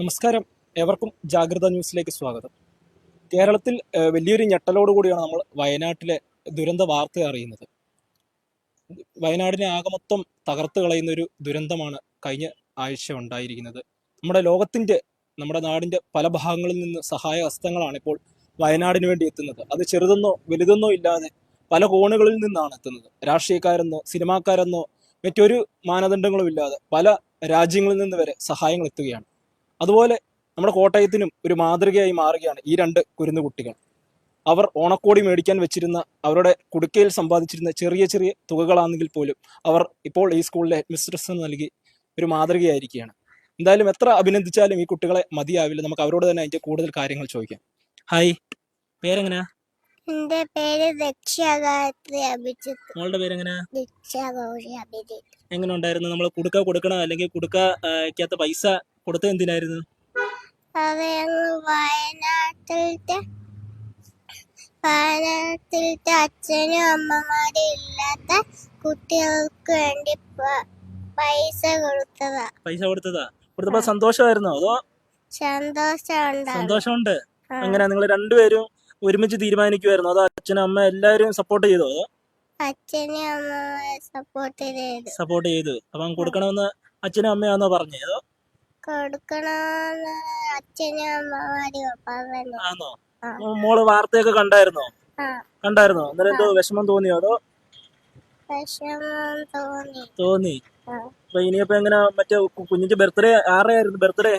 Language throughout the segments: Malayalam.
നമസ്കാരം. ഏവർക്കും ജാഗ്രത ന്യൂസിലേക്ക് സ്വാഗതം. കേരളത്തിൽ വലിയൊരു ഞെട്ടലോടുകൂടിയാണ് നമ്മൾ വയനാട്ടിലെ ദുരന്ത വാർത്ത അറിയുന്നത്. വയനാടിനെ ആകമൊത്തം തകർത്ത് കളയുന്ന ഒരു ദുരന്തമാണ് കഴിഞ്ഞ ആഴ്ച ഉണ്ടായിരിക്കുന്നത്. നമ്മുടെ നാടിന്റെ പല ഭാഗങ്ങളിൽ നിന്ന് സഹായ ഹസ്തങ്ങളാണ് ഇപ്പോൾ വയനാടിന് വേണ്ടി എത്തുന്നത്. അത് ചെറുതെന്നോ വലുതെന്നോ ഇല്ലാതെ പല കോണുകളിൽ നിന്നാണ് എത്തുന്നത്. രാഷ്ട്രീയക്കാരെന്നോ സിനിമാക്കാരെന്നോ മറ്റൊരു മാനദണ്ഡങ്ങളും ഇല്ലാതെ പല രാജ്യങ്ങളിൽ നിന്ന് വരെ സഹായങ്ങൾ എത്തുകയാണ്. അതുപോലെ നമ്മുടെ കോട്ടയത്തിനും ഒരു മാതൃകയായി മാറുകയാണ് ഈ രണ്ട് കുരുന്നുകുട്ടികൾ. അവർ ഓണക്കോടി മേടിക്കാൻ വെച്ചിരുന്ന അവരുടെ കുടുക്കയിൽ സമ്പാദിച്ചിരുന്ന ചെറിയ ചെറിയ തുകകളാണെങ്കിൽ പോലും അവർ ഇപ്പോൾ ഈ സ്കൂളിലെ ഹെഡ്മിസ്ട്രസ് നൽകി ഒരു മാതൃകയായിരിക്കുകയാണ്. എന്തായാലും എത്ര അഭിനന്ദിച്ചാലും ഈ കുട്ടികളെ മതിയാവില്ല. നമുക്ക് അവരോട് തന്നെ അതിന്റെ കൂടുതൽ കാര്യങ്ങൾ ചോദിക്കാം. ഹായ്, പേരെങ്ങനെയാ? എന്റെ പേര് ദക്ഷാഗായത്രി അഭിജിത്ത്. മോളുടെ പേരെങ്ങനെയാ? ദക്ഷാഗൗരി അഭിജിത്ത്. എങ്ങനെ ഉണ്ടായിരുന്നു? നമ്മൾ കൊടുക്കണോ അല്ലെങ്കിൽ കൊടുക്കാത്ത പൈസ കൊടുത്തത് എന്തിനായിരുന്നു? വയനാട്ടിലത്തെ അച്ഛനും അമ്മമാരും ഇല്ലാത്ത കുട്ടികൾക്ക് വേണ്ടി പൈസ കൊടുത്തതാ. കൊടുത്തപ്പോ സന്തോഷമായിരുന്നോ അതോ? സന്തോഷമുണ്ട്. അങ്ങനെ നിങ്ങൾ രണ്ടുപേരും ഒരുമിച്ച് തീരുമാനിക്കുമായിരുന്നു അതോ അച്ഛനും അമ്മ എല്ലാവരും സപ്പോർട്ട് ചെയ്തോ? അതോ അച്ഛനും അമ്മമാരെ സപ്പോർട്ട് ചെയ്തു. അപ്പം കൊടുക്കണമെന്ന് അച്ഛനും അമ്മയാണോ പറഞ്ഞത്? അതോ കൊടുക്കണമെന്ന് അച്ഛനും അമ്മമാരും പറഞ്ഞു. ആണോ? മോള് വാർത്തയൊക്കെ കണ്ടായിരുന്നോ? അന്നേരം എന്തോ വിഷമം തോന്നിയോ? അതോ വിഷമം തോന്നി. അപ്പൊ ഇനിയിപ്പോ എങ്ങനെ മറ്റേ കുഞ്ഞിന്റെ ബർത്ത്ഡേ ആരുടെയായിരുന്നു? ബർത്ത്ഡേ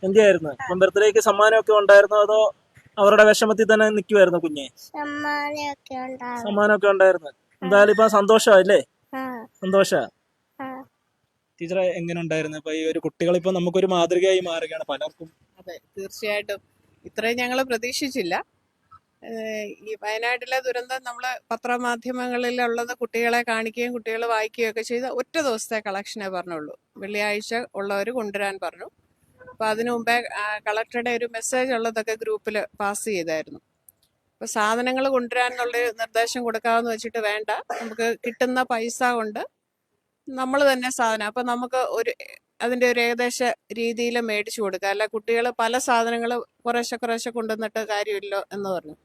എന്റെ ആയിരുന്നു. അപ്പം ബർത്ത്ഡേക്ക് സമ്മാനമൊക്കെ ഉണ്ടായിരുന്നോ അതോ അവരുടെ വിഷമത്തിൽ തന്നെ നിൽക്കുമായിരുന്നു കുഞ്ഞെ? സമ്മാനമൊക്കെ ഉണ്ടായിരുന്നു. എന്തായാലും ഇപ്പൊ സന്തോഷമല്ലേ? സന്തോഷ. ടീച്ചറെ എങ്ങനെ ഉണ്ടായിരുന്നു? ഇപ്പൊ ഈ ഒരു കുട്ടികൾ ഇപ്പൊ നമുക്കൊരു മാതൃകയായി മാറുകയാണ് പലർക്കും. അതെ, തീർച്ചയായിട്ടും ഇത്രയും ഞങ്ങൾ പ്രതീക്ഷിച്ചില്ല. ഈ വയനാട്ടിലെ ദുരന്തം നമ്മൾ പത്രമാധ്യമങ്ങളിലുള്ളത് കുട്ടികളെ കാണിക്കുകയും കുട്ടികൾ വായിക്കുകയും ഒക്കെ ചെയ്ത് ഒറ്റ ദിവസത്തെ കളക്ഷനേ പറഞ്ഞുള്ളൂ. വെള്ളിയാഴ്ച ഉള്ളവർ കൊണ്ടുവരാൻ പറഞ്ഞു. അപ്പോൾ അതിനു മുമ്പേ കളക്ടറുടെ ഒരു മെസ്സേജ് ഉള്ളതൊക്കെ ഗ്രൂപ്പിൽ പാസ് ചെയ്തായിരുന്നു. അപ്പോൾ സാധനങ്ങൾ കൊണ്ടുവരാനുള്ള നിർദ്ദേശം കൊടുക്കാമെന്ന് വെച്ചിട്ട് വേണ്ട, നമുക്ക് കിട്ടുന്ന പൈസ കൊണ്ട് നമ്മൾ തന്നെ സാധനം, അപ്പം നമുക്ക് അതിൻ്റെ ഒരു ഏകദേശ രീതിയിൽ മേടിച്ചു കൊടുക്കുക. അല്ല കുട്ടികൾ പല സാധനങ്ങൾ കുറേശ്ശെ കൊണ്ടുവന്നിട്ട് കാര്യമില്ലോ എന്ന് പറഞ്ഞു.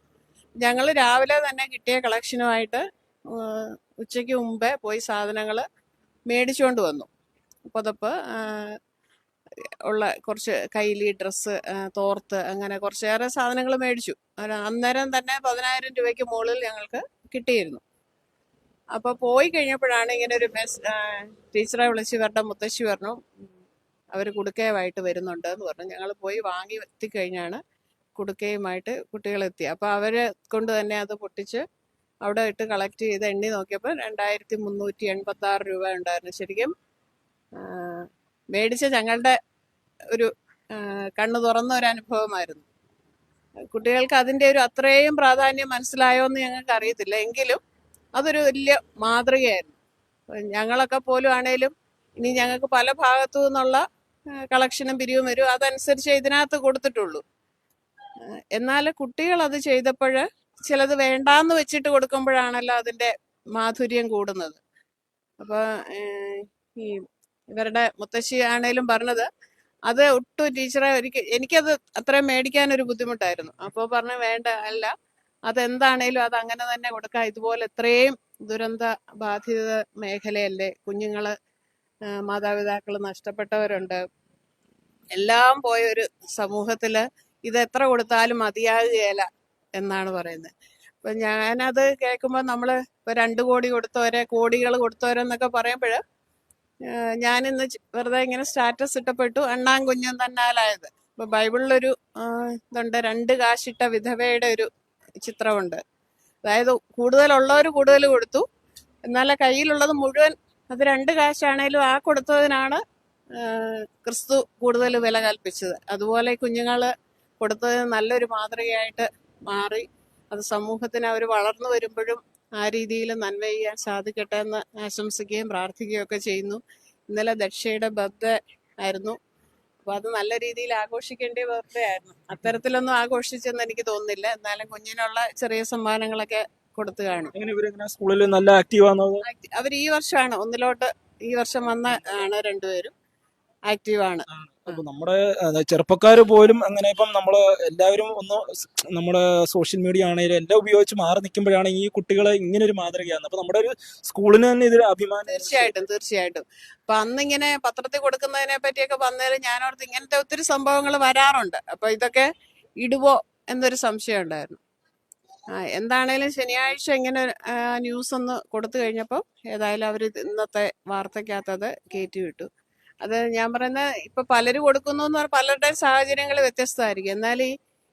ഞങ്ങൾ രാവിലെ തന്നെ കിട്ടിയ കളക്ഷനുമായിട്ട് ഉച്ചയ്ക്ക് മുമ്പേ പോയി സാധനങ്ങൾ മേടിച്ചുകൊണ്ട് വന്നു. പുതപ്പ് ഉള്ള കുറച്ച് കൈലി, ഡ്രസ്സ്, തോർത്ത്, അങ്ങനെ കുറച്ചേറെ സാധനങ്ങൾ മേടിച്ചു. അന്നേരം തന്നെ 10,000 രൂപയ്ക്ക് മുകളിൽ ഞങ്ങൾക്ക് കിട്ടിയിരുന്നു. അപ്പോൾ പോയി കഴിഞ്ഞപ്പോഴാണ് ഇങ്ങനെ ഒരു ടീച്ചറെ വിളിച്ച് ഇവരുടെ മുത്തശ്ശി പറഞ്ഞു അവർ കുടുക്കയുമായിട്ട് വരുന്നുണ്ട് എന്ന് പറഞ്ഞു. ഞങ്ങൾ പോയി വാങ്ങി എത്തിക്കഴിഞ്ഞാണ് കുടുക്കയുമായിട്ട് കുട്ടികളെത്തി. അപ്പോൾ അവരെ കൊണ്ട് തന്നെ അത് പൊട്ടിച്ച് അവിടെ ഇട്ട് കളക്ട് ചെയ്ത് എണ്ണി നോക്കിയപ്പോൾ 2,386 രൂപ ഉണ്ടായിരുന്നു. ശരിക്കും മേടിച്ച ഞങ്ങളുടെ ഒരു കണ്ണു തുറന്ന ഒരു അനുഭവമായിരുന്നു. കുട്ടികൾക്ക് അതിൻ്റെ ഒരു അത്രയും പ്രാധാന്യം മനസ്സിലായോ എന്ന് ഞങ്ങൾക്ക് അറിയത്തില്ല. എങ്കിലും അതൊരു വലിയ മാതൃകയായിരുന്നു. ഞങ്ങളൊക്കെ പോലും ആണേലും ഇനി ഞങ്ങൾക്ക് പല ഭാഗത്തു നിന്നുള്ള കളക്ഷനും പിരിവും വരും, അതനുസരിച്ച് ഇതിനകത്ത് കൊടുത്തിട്ടുള്ളൂ. എന്നാൽ കുട്ടികൾ അത് ചെയ്തപ്പോൾ ചിലത് വേണ്ടാന്ന് വെച്ചിട്ട് കൊടുക്കുമ്പോഴാണല്ലോ അതിൻ്റെ മാധുര്യം കൂടുന്നത്. അപ്പോൾ ഈ ഇവരുടെ മുത്തശ്ശി ആണേലും പറഞ്ഞത് അത് ഒട്ടും ടീച്ചറെ എനിക്കത് അത്രയും മേടിക്കാനൊരു ബുദ്ധിമുട്ടായിരുന്നു. അപ്പോൾ പറഞ്ഞു വേണ്ട, അല്ല അതെന്താണേലും അത് അങ്ങനെ തന്നെ കൊടുക്കാം. ഇതുപോലെ എത്രയും ദുരന്ത ബാധിത മേഖലയല്ലേ, കുഞ്ഞുങ്ങള് മാതാപിതാക്കൾ നഷ്ടപ്പെട്ടവരുണ്ട്. എല്ലാം പോയ ഒരു സമൂഹത്തില് ഇത് എത്ര കൊടുത്താലും മതിയാകുകയില്ല എന്നാണ് പറയുന്നത്. അപ്പൊ ഞാനത് കേൾക്കുമ്പോൾ നമ്മള് ഇപ്പൊ 2 കോടി കൊടുത്തവരെ, കോടികൾ കൊടുത്തവരെന്നൊക്കെ പറയുമ്പോൾ ഞാനിന്ന് വെറുതെ ഇങ്ങനെ സ്റ്റാറ്റസ് ഇട്ടപ്പെട്ടു, അണ്ണാൻ കുഞ്ഞും തന്നാലായത്. ഇപ്പൊ ബൈബിളിലൊരു ഇതുണ്ട്, 2 കാശിട്ട വിധവയുടെ ഒരു ചിത്രമുണ്ട്. അതായത് കൂടുതലുള്ളവർ കൂടുതൽ കൊടുത്തു, എന്നാലേ കയ്യിലുള്ളത് മുഴുവൻ, അത് 2 കാശാണേലും ആ കൊടുത്തതിനാണ് ക്രിസ്തു കൂടുതൽ വില കൽപ്പിച്ചത്. അതുപോലെ കുഞ്ഞുങ്ങള് കൊടുത്തതിന് നല്ലൊരു മാതൃകയായിട്ട് മാറി. അത് സമൂഹത്തിന് അവർ വളർന്നു വരുമ്പോഴും ആ രീതിയിൽ നന്മ ചെയ്യാൻ സാധിക്കട്ടെ എന്ന് ആശംസിക്കുകയും പ്രാർത്ഥിക്കുകയും ഒക്കെ ചെയ്യുന്നു. ഇന്നലെ ദക്ഷയുടെ ബർത്ത്ഡേ ആയിരുന്നു. അപ്പൊ അത് നല്ല രീതിയിൽ ആഘോഷിക്കേണ്ട ബർത്ത്ഡേ ആയിരുന്നു. അത്തരത്തിലൊന്നും ആഘോഷിച്ചെന്ന് എനിക്ക് തോന്നുന്നില്ല. എന്നാലും കുഞ്ഞിനുള്ള ചെറിയ സമ്മാനങ്ങളൊക്കെ കൊടുത്തു കാണും. സ്കൂളിൽ നല്ല ആക്റ്റീവാണോ? അവർ ഈ വർഷമാണ് 1 ഈ വർഷം വന്ന ആണ് 2 പേരും ആക്റ്റീവാണ്. അപ്പൊ നമ്മുടെ ചെറുപ്പക്കാര് പോലും അങ്ങനെ ഇപ്പം നമ്മള് എല്ലാവരും ഒന്ന് നമ്മുടെ സോഷ്യൽ മീഡിയ ആണെങ്കിലും എല്ലാം ഉപയോഗിച്ച് മാറി നിൽക്കുമ്പോഴാണ് ഈ കുട്ടികളെ ഇങ്ങനെ ഒരു മാതൃകയാണ്. അപ്പൊ നമ്മുടെ ഒരു സ്കൂളിന് തന്നെ ഇതൊരു അഭിമാനം. തീർച്ചയായിട്ടും. അപ്പൊ അന്നിങ്ങനെ പത്രത്തിൽ കൊടുക്കുന്നതിനെ പറ്റിയൊക്കെ വന്നേരം ഞാനോർത്ത് ഇങ്ങനത്തെ ഒത്തിരി സംഭവങ്ങൾ വരാറുണ്ട്. അപ്പൊ ഇതൊക്കെ ഇടുവോ എന്നൊരു സംശയം ഉണ്ടായിരുന്നു. എന്താണേലും ശനിയാഴ്ച ഇങ്ങനെ ന്യൂസ് ഒന്ന് കൊടുത്തു കഴിഞ്ഞപ്പോൾ ഏതായാലും അവർ ഇന്നത്തെ വാർത്തക്കകത്ത് അത് കയറ്റി വിട്ടു. അത് ഞാൻ പറയുന്നത് ഇപ്പൊ പലരും കൊടുക്കുന്നു എന്ന് പറഞ്ഞാൽ പലരുടെയും സാഹചര്യങ്ങൾ വ്യത്യസ്തമായിരിക്കും. എന്നാൽ ഈ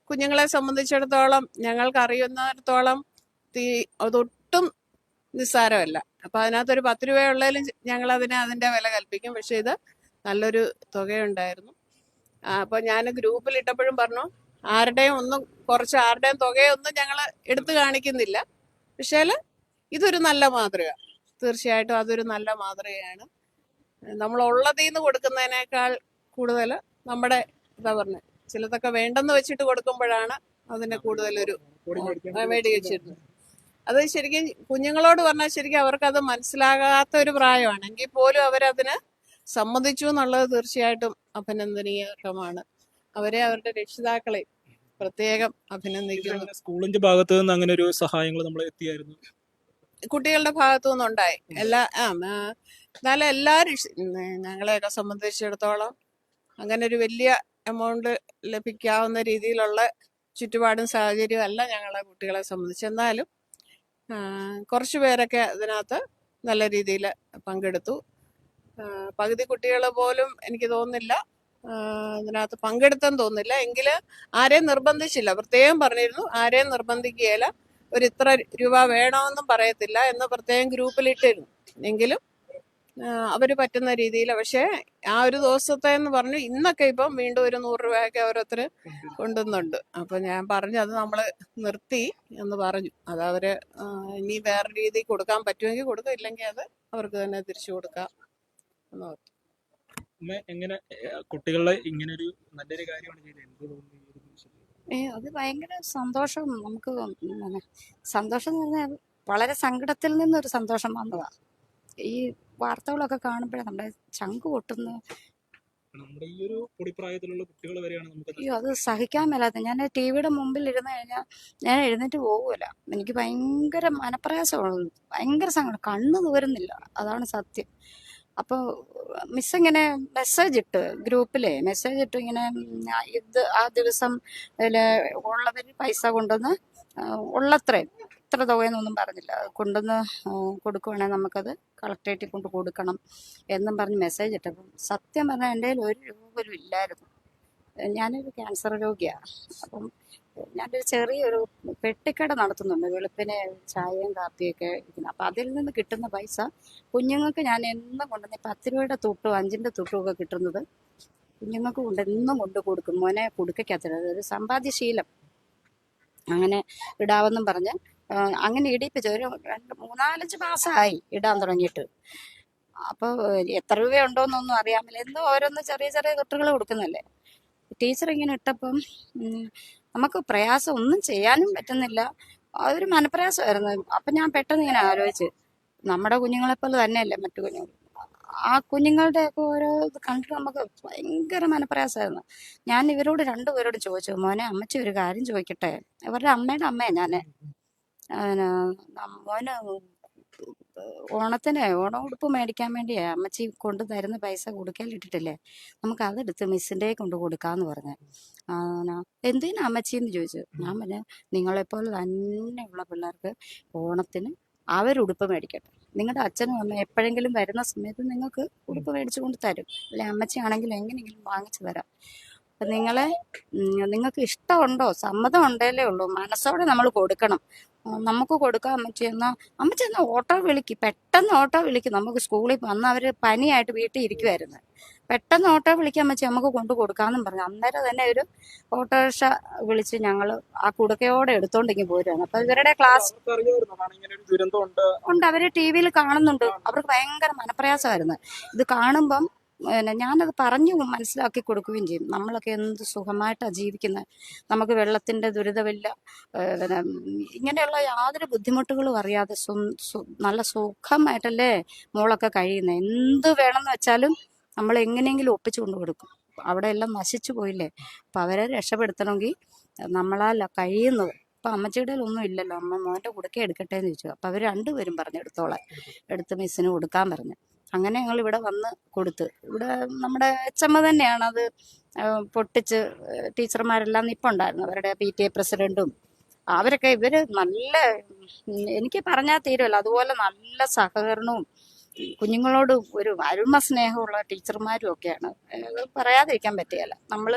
കുഞ്ഞുങ്ങളെ സംബന്ധിച്ചിടത്തോളം ഞങ്ങൾക്ക് അറിയുന്നിടത്തോളം അതൊട്ടും നിസ്സാരമല്ല. അപ്പൊ അതിനകത്തൊരു 10 രൂപയുള്ളതിലും ഞങ്ങൾ അതിന്റെ വില കൽപ്പിക്കും. പക്ഷെ ഇത് നല്ലൊരു തുകയുണ്ടായിരുന്നു. അപ്പൊ ഞാൻ ഗ്രൂപ്പിൽ ഇട്ടപ്പോഴും പറഞ്ഞു ആരുടെയും തുകയൊന്നും ഞങ്ങൾ എടുത്തു കാണിക്കുന്നില്ല. പക്ഷേ ഇതൊരു നല്ല മാതൃക, തീർച്ചയായിട്ടും അതൊരു നല്ല മാതൃകയാണ്. നമ്മൾ ഉള്ളതിൽ നിന്ന് കൊടുക്കുന്നതിനേക്കാൾ കൂടുതൽ നമ്മുടെ എന്താ പറഞ്ഞ ചിലതൊക്കെ വേണ്ടെന്ന് വെച്ചിട്ട് കൊടുക്കുമ്പോഴാണ് അതിന് കൂടുതലൊരു മേടിച്ചിരുന്നത്. അത് ശരിക്കും കുഞ്ഞുങ്ങളോട് പറഞ്ഞാൽ ശരിക്കും അവർക്കത് മനസ്സിലാകാത്ത ഒരു പ്രായമാണ്. എങ്കിൽ പോലും അവരതിന് സമ്മതിച്ചു എന്നുള്ളത് തീർച്ചയായിട്ടും അഭിനന്ദനീയമാണ്. അവരെ അവരുടെ രക്ഷിതാക്കളെ പ്രത്യേകം അഭിനന്ദിക്കുന്നു. സ്കൂളിന്റെ ഭാഗത്ത് നിന്ന് അങ്ങനെ ഒരു സഹായങ്ങൾ നമ്മൾ എത്തിയായിരുന്നു, കുട്ടികളുടെ ഭാഗത്തു നിന്നുണ്ടായി. എന്നാലും എല്ലാവരും ഞങ്ങളെയൊക്കെ സംബന്ധിച്ചിടത്തോളം അങ്ങനെ ഒരു വലിയ എമൗണ്ട് ലഭിക്കാവുന്ന രീതിയിലുള്ള ചുറ്റുപാടും സാഹചര്യവും അല്ല ഞങ്ങളെ കുട്ടികളെ സംബന്ധിച്ച്. എന്നാലും കുറച്ചു പേരൊക്കെ അതിനകത്ത് നല്ല രീതിയിൽ പങ്കെടുത്തു. പകുതി കുട്ടികൾ പോലും എനിക്ക് തോന്നുന്നില്ല ഇതിനകത്ത് പങ്കെടുത്തെന്ന് തോന്നുന്നില്ല. എങ്കിൽ ആരെയും നിർബന്ധിച്ചില്ല. പ്രത്യേകം പറഞ്ഞിരുന്നു ആരെയും നിർബന്ധിക്കുകയില്ല, ഒരു ഇത്ര രൂപ വേണമെന്നും പറയത്തില്ല എന്ന് പ്രത്യേകം ഗ്രൂപ്പിലിട്ടിരുന്നു. എങ്കിലും അവർ പറ്റുന്ന രീതിയിൽ. പക്ഷേ ആ ഒരു ദിവസത്തെ എന്ന് പറഞ്ഞു ഇന്നൊക്കെ ഇപ്പം വീണ്ടും ഒരു 100 രൂപയൊക്കെ ഓരോരുത്തർ കൊണ്ടുവന്നുണ്ട്. അപ്പൊ ഞാൻ പറഞ്ഞു അത് നമ്മൾ നിർത്തി എന്ന് പറഞ്ഞു. അത് അവര് ഇനി വേറെ രീതി കൊടുക്കാൻ പറ്റുമെങ്കിൽ കൊടുക്കും, ഇല്ലെങ്കിൽ അത് അവർക്ക് തന്നെ തിരിച്ചു കൊടുക്കാം എന്ന് പറഞ്ഞു. എങ്ങനെ കുട്ടികളെ ഇങ്ങനെ ഒരു നല്ലൊരു കാര്യമാണ് ചെയ്തത്? അത് ഭയങ്കര സന്തോഷം. നമുക്ക് സന്തോഷം എന്ന് പറഞ്ഞാൽ വളരെ സങ്കടത്തിൽ നിന്നൊരു സന്തോഷം വന്നതാ. ഈ വാർത്തകളൊക്കെ കാണുമ്പോഴേ നമ്മുടെ ചങ്ക് പൊട്ടുന്നു. നമ്മുടെ ഈ ഒരു പൊടിപ്രായത്തിലുള്ള കുട്ടികൾ വരെയാണ് നമുക്ക് അയ്യോ, അത് സഹിക്കാൻ മേലാത്ത. ഞാൻ ടിവിയുടെ മുമ്പിൽ ഇരുന്ന് കഴിഞ്ഞാൽ ഞാൻ എഴുന്നേറ്റ് പോകൂല. എനിക്ക് ഭയങ്കര മനപ്രയാസമാണ്, ഭയങ്കര സങ്കടം, കണ്ണ് തോരുന്നില്ല. അതാണ് സത്യം. അപ്പോൾ മിസ് ഇങ്ങനെ മെസ്സേജ് ഇട്ട് ഗ്രൂപ്പിലെ മെസ്സേജ് ഇട്ട് ഇങ്ങനെ ഇത് ആ ദിവസം ഉള്ളവർ പൈസ കൊണ്ടുവന്ന് ഉള്ളത്രയും ഇത്ര തുകയെന്നൊന്നും പറഞ്ഞില്ല, കൊണ്ടുവന്ന് കൊടുക്കുവാണെങ്കിൽ നമുക്കത് കളക്ടറേറ്റിൽ കൊണ്ട് കൊടുക്കണം എന്നും പറഞ്ഞ് മെസ്സേജ് ഇട്ടപ്പം സത്യം പറഞ്ഞാൽ എൻ്റെ കയ്യിൽ 1 രൂപ പോലും ഇല്ലായിരുന്നു. ഞാനൊരു ക്യാൻസർ രോഗിയാണ്. അപ്പം ഞാനൊരു ചെറിയൊരു പെട്ടിക്കട നടത്തുന്നുണ്ട്, വെളുപ്പിന് ചായയും കാപ്പിയൊക്കെ ഇരിക്കുന്നത്. അപ്പം അതിൽ നിന്ന് കിട്ടുന്ന പൈസ കുഞ്ഞുങ്ങൾക്ക് ഞാൻ എന്നും കൊണ്ടുവന്ന് 10 രൂപയുടെ തുട്ടും 5-ന്റെ തുട്ടും ഒക്കെ കിട്ടുന്നത് കുഞ്ഞുങ്ങൾക്ക് കൊണ്ട് എന്നും കൊണ്ട് കൊടുക്കും. മോനെ കൊടുക്കത്തില്ല, അതൊരു സമ്പാദ്യശീലം. അങ്ങനെ ഇടാവെന്നും പറഞ്ഞ് അങ്ങനെ ഇടിപ്പിച്ചു. ഒരു 3-4 മാസമായി ഇടാൻ തുടങ്ങിയിട്ട്. അപ്പോൾ എത്ര രൂപയുണ്ടോയെന്നൊന്നും അറിയാമില്ല. എന്തോ ഓരോന്ന് ചെറിയ ചെറിയ തൊട്ടുകൾ കൊടുക്കുന്നല്ലേ. ടീച്ചർ ഇങ്ങനെ ഇട്ടപ്പം നമുക്ക് പ്രയാസം ഒന്നും ചെയ്യാനും പറ്റുന്നില്ല. അതൊരു മനപ്രയാസമായിരുന്നു. അപ്പം ഞാൻ പെട്ടെന്ന് ഇങ്ങനെ ആലോചിച്ച്, നമ്മുടെ കുഞ്ഞുങ്ങളെപ്പോലെ തന്നെയല്ലേ മറ്റു കുഞ്ഞുങ്ങൾ. ആ കുഞ്ഞുങ്ങളുടെയൊക്കെ ഓരോ ഇത് കണ്ടിട്ട് നമുക്ക് ഭയങ്കര മനപ്രയാസമായിരുന്നു. ഞാൻ ഇവരോട് 2 പേരോട് ചോദിച്ചു, മോനെ അമ്മച്ചി ഒരു കാര്യം ചോദിക്കട്ടെ. ഇവരുടെ അമ്മയുടെ അമ്മയെ ഞാൻ മോന് ഓണത്തിന് ഓണം ഉടുപ്പ് മേടിക്കാൻ വേണ്ടിയാ അമ്മച്ചി കൊണ്ട് തരുന്ന പൈസ കൊടുക്കലിട്ടിട്ടില്ലേ, നമുക്ക് അതെടുത്ത് മിസ്സിൻ്റെ കൊണ്ട് കൊടുക്കാന്ന് പറഞ്ഞു. എന്തിനാ അമ്മച്ചിന്ന് ചോദിച്ചു. ഞാൻ പറഞ്ഞു നിങ്ങളെപ്പോലെ തന്നെയുള്ള പിള്ളേർക്ക് ഓണത്തിന് അവരുടുപ്പ് മേടിക്കട്ടെ. നിങ്ങളുടെ അച്ഛനും അമ്മ എപ്പോഴെങ്കിലും വരുന്ന സമയത്ത് നിങ്ങൾക്ക് ഉടുപ്പ് മേടിച്ചു കൊണ്ട് തരും, അല്ലെ അമ്മച്ചി ആണെങ്കിൽ എങ്ങനെയെങ്കിലും വാങ്ങിച്ചു തരാം. അപ്പം നിങ്ങൾക്ക് ഇഷ്ടമുണ്ടോ സമ്മതം ഉണ്ടല്ലേ ഉള്ളൂ, മനസ്സോടെ നമ്മൾ കൊടുക്കണം. നമുക്ക് കൊടുക്കാം അമ്മച്ചി എന്നാ ഓട്ടോ വിളിക്കും, പെട്ടെന്ന് ഓട്ടോ വിളിക്കും. നമുക്ക് സ്കൂളിൽ വന്ന് അവർ പനിയായിട്ട് വീട്ടിൽ ഇരിക്കുമായിരുന്നു, പെട്ടെന്ന് ഓട്ടോ വിളിക്കാൻ അമ്മച്ചി നമുക്ക് കൊണ്ട് കൊടുക്കാമെന്നും പറഞ്ഞു. അന്നേരം തന്നെ ഒരു ഓട്ടോറിക്ഷ വിളിച്ച് ഞങ്ങൾ ആ കുടുക്കയോടെ എടുത്തോണ്ടെങ്കിൽ പോരുവാണ്. അപ്പൊ ഇവരുടെ ക്ലാസ് ഉണ്ട്, അവര് TV-യിൽ കാണുന്നുണ്ട്. അവർക്ക് ഭയങ്കര മനപ്രയാസമായിരുന്നു ഇത് കാണുമ്പം. ഞാനത് പറഞ്ഞു മനസ്സിലാക്കി കൊടുക്കുകയും ചെയ്യും. നമ്മളൊക്കെ എന്ത് സുഖമായിട്ടാണ് ജീവിക്കുന്നത്, നമുക്ക് വെള്ളത്തിൻ്റെ ദുരിതമില്ല, ഇങ്ങനെയുള്ള യാതൊരു ബുദ്ധിമുട്ടുകളും അറിയാതെ നല്ല സുഖമായിട്ടല്ലേ മോളൊക്കെ കഴിയുന്നത്. എന്ത് വേണമെന്ന് വെച്ചാലും നമ്മൾ എങ്ങനെയെങ്കിലും ഒപ്പിച്ചു കൊണ്ട് കൊടുക്കും. അവിടെ എല്ലാം നശിച്ചു പോയില്ലേ. അപ്പം അവരെ രക്ഷപ്പെടുത്തണമെങ്കിൽ നമ്മളാൽ കഴിയുന്നത്. ഇപ്പം അമ്മച്ചിയുടെ ഒന്നും ഇല്ലല്ലോ, അമ്മ മോൻ്റെ കുടുക്ക എടുക്കട്ടെ എന്ന് ചോദിച്ചു. അപ്പം അവർ രണ്ടുപേരും പറഞ്ഞു എടുത്തോളാം, എടുത്ത് മിസ്സിന് കൊടുക്കാൻ പറഞ്ഞു. അങ്ങനെ ഞങ്ങൾ ഇവിടെ വന്ന് കൊടുത്ത്. ഇവിടെ നമ്മുടെ HM തന്നെയാണ് അത് പൊട്ടിച്ച്. ടീച്ചർമാരെല്ലാം നിപ്പുണ്ടായിരുന്നു, അവരുടെ PTA പ്രസിഡന്റും അവരൊക്കെ. ഇവര് നല്ല, എനിക്ക് പറഞ്ഞാൽ തീരുമല്ലോ, അതുപോലെ നല്ല സഹകരണവും കുഞ്ഞുങ്ങളോട് ഒരു അരുമ സ്നേഹമുള്ള ടീച്ചർമാരും ഒക്കെയാണ്. അത് പറയാതിരിക്കാൻ പറ്റുകയില്ല. നമ്മൾ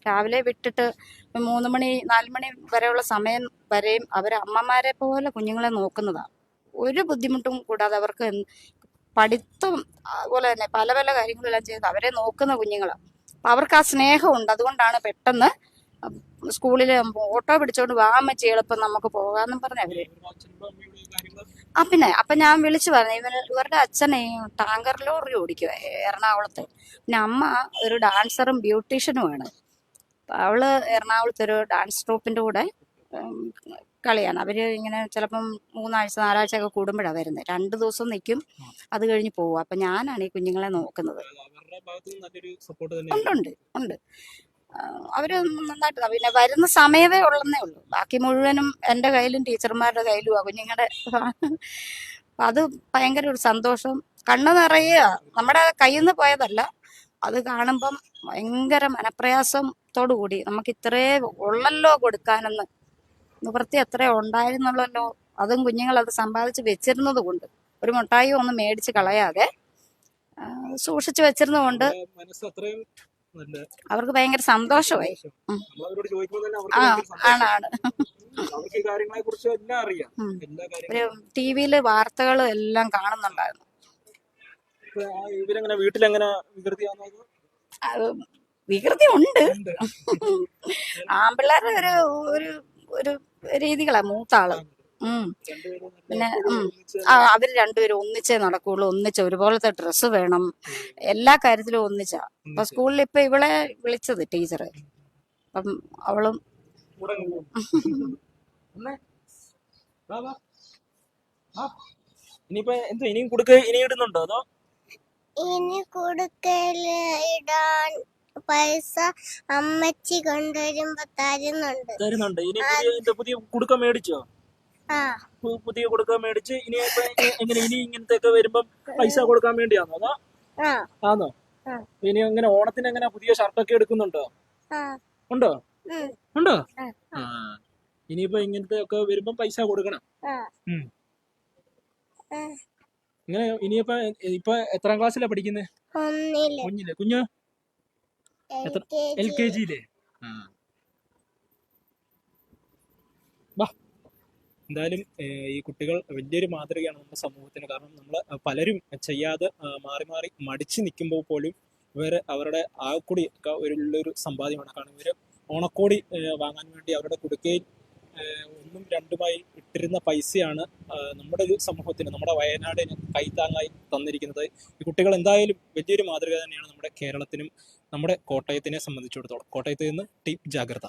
രാവിലെ വിട്ടിട്ട് 3 മണി 4 മണി വരെയുള്ള സമയം വരെയും അവർ അമ്മമാരെ പോലെ കുഞ്ഞുങ്ങളെ നോക്കുന്നതാണ്. ഒരു ബുദ്ധിമുട്ടും കൂടാതെ അവർക്ക് പഠിത്തം അതുപോലെ തന്നെ പല പല കാര്യങ്ങളെല്ലാം ചെയ്ത് അവരെ നോക്കുന്ന കുഞ്ഞുങ്ങളാണ്. അപ്പം അവർക്ക് ആ സ്നേഹമുണ്ട്. അതുകൊണ്ടാണ് പെട്ടെന്ന് സ്കൂളിൽ ഓട്ടോ പിടിച്ചോണ്ട് വാമച്ച് എളുപ്പം നമുക്ക് പോകാമെന്നും പറഞ്ഞ അവര്. പിന്നെ അപ്പം ഞാൻ വിളിച്ചു പറഞ്ഞു, ഇവരുടെ അച്ഛനെ ടാങ്കർ ലോറി ഓടിക്കുക എറണാകുളത്ത്. പിന്നെ അമ്മ ഒരു ഡാൻസറും ബ്യൂട്ടീഷ്യനുമാണ്. അവള് എറണാകുളത്ത് ഒരു ഡാൻസ് ട്രൂപ്പിന്റെ കൂടെ കളിയാണ്. അവര് ഇങ്ങനെ ചിലപ്പം 3 ആഴ്ച 4 ആഴ്ച ഒക്കെ കൂടുമ്പോഴാണ് വരുന്നത്. 2 ദിവസം നിൽക്കും, അത് കഴിഞ്ഞ് പോകും. അപ്പം ഞാനാണ് ഈ കുഞ്ഞുങ്ങളെ നോക്കുന്നത്. ഉണ്ട്. അവര് നന്നായിട്ട്, പിന്നെ വരുന്ന സമയമേ ഉള്ളെന്നേ ഉള്ളൂ. ബാക്കി മുഴുവനും എൻ്റെ കയ്യിലും ടീച്ചർമാരുടെ കയ്യിലും ആ കുഞ്ഞുങ്ങളുടെ. അപ്പം അത് ഭയങ്കര ഒരു സന്തോഷം, കണ്ണ് നിറയുക. നമ്മുടെ കയ്യിൽ നിന്ന് പോയതല്ല, അത് കാണുമ്പം ഭയങ്കര മനപ്രയാസത്തോടു കൂടി നമുക്ക് ഇത്രേ ഉള്ളല്ലോ കൊടുക്കാനെന്ന്, നിവൃത്തി എത്ര ഉണ്ടായിരുന്നുള്ളല്ലോ. അതും കുഞ്ഞുങ്ങൾ അത് സമ്പാദിച്ച് വെച്ചിരുന്നത് കൊണ്ട്, ഒരു മുട്ടായി ഒന്നും മേടിച്ച് കളയാതെ സൂക്ഷിച്ചു വെച്ചിരുന്നതുകൊണ്ട് അവർക്ക് ഭയങ്കര സന്തോഷമായി. ആണ്. ഒരു TV-യില് വാർത്തകൾ എല്ലാം കാണുന്നുണ്ടായിരുന്നു. വികൃതി ഉണ്ട്. ആമ്പിള്ളേരുടെ ഒരു ഒരു രീതികളാ മൂത്ത ആള്. പിന്നെ അവര് രണ്ടുപേരും ഒന്നിച്ചേ നടക്കുള്ളൂ, ഒന്നിച്ച് ഒരുപോലത്തെ ഡ്രസ്സ് വേണം, എല്ലാ കാര്യത്തിലും ഒന്നിച്ചാ. അപ്പൊ സ്കൂളിൽ ഇപ്പൊ ഇവളെ വിളിച്ചത് ടീച്ചറ്. അപ്പം അവളും ഇനി ഇടുന്നുണ്ടോ അതോ ഇനി കൊടുക്കല് ഇടാൻ പൈസ അമ്മച്ചി കൊണ്ടുവരുമ്പോ തരുന്നുണ്ട്. ഇനി പുതിയ കുടുക്ക മേടിച്ചോ? പുതിയ കൊടുക്കാൻ മേടിച്ച് ഇനി എങ്ങനെ ഇനി ഇങ്ങനത്തെ ഒക്കെ വരുമ്പം പൈസ കൊടുക്കാൻ വേണ്ടിയാണോ അതോ? ആണോ? ഇനി എങ്ങനെ ഓണത്തിന് എങ്ങനെ പുതിയ ഷർട്ടൊക്കെ എടുക്കുന്നുണ്ടോ? ഉണ്ടോ? ഇനിയിപ്പോ ഇങ്ങനത്തെ ഒക്കെ വരുമ്പം പൈസ കൊടുക്കണം. ഇങ്ങനെ ഇനിയിപ്പോ ഇപ്പൊ എത്രാം ക്ലാസ്സിലാ പഠിക്കുന്നത്? ഒന്നില്. കുഞ്ഞോ LKG-യിലെ? എന്തായാലും ഈ കുട്ടികൾ വലിയൊരു മാതൃകയാണ് നമ്മുടെ സമൂഹത്തിന്. കാരണം നമ്മൾ പലരും ചെയ്യാതെ മാറി മാറി മടിച്ചു നിൽക്കുമ്പോൾ പോലും അവരുടെ ആകെക്കൂടി ഒരു സമ്പാദ്യമാണ്. കാരണം ഇവര് ഓണക്കോടി വാങ്ങാൻ വേണ്ടി അവരുടെ കുടുക്കയിൽ 1ഉം 2ഉമായി ഇട്ടിരുന്ന പൈസയാണ് നമ്മുടെ ഒരു സമൂഹത്തിന്, നമ്മുടെ വയനാടിന് കൈത്താങ്ങായി തന്നിരിക്കുന്നത്. ഈ കുട്ടികൾ എന്തായാലും വലിയൊരു മാതൃക തന്നെയാണ് നമ്മുടെ കേരളത്തിനും നമ്മുടെ കോട്ടയത്തിനെ സംബന്ധിച്ചിടത്തോളം. കോട്ടയത്ത് നിന്ന് ടീം ജാഗ്രത.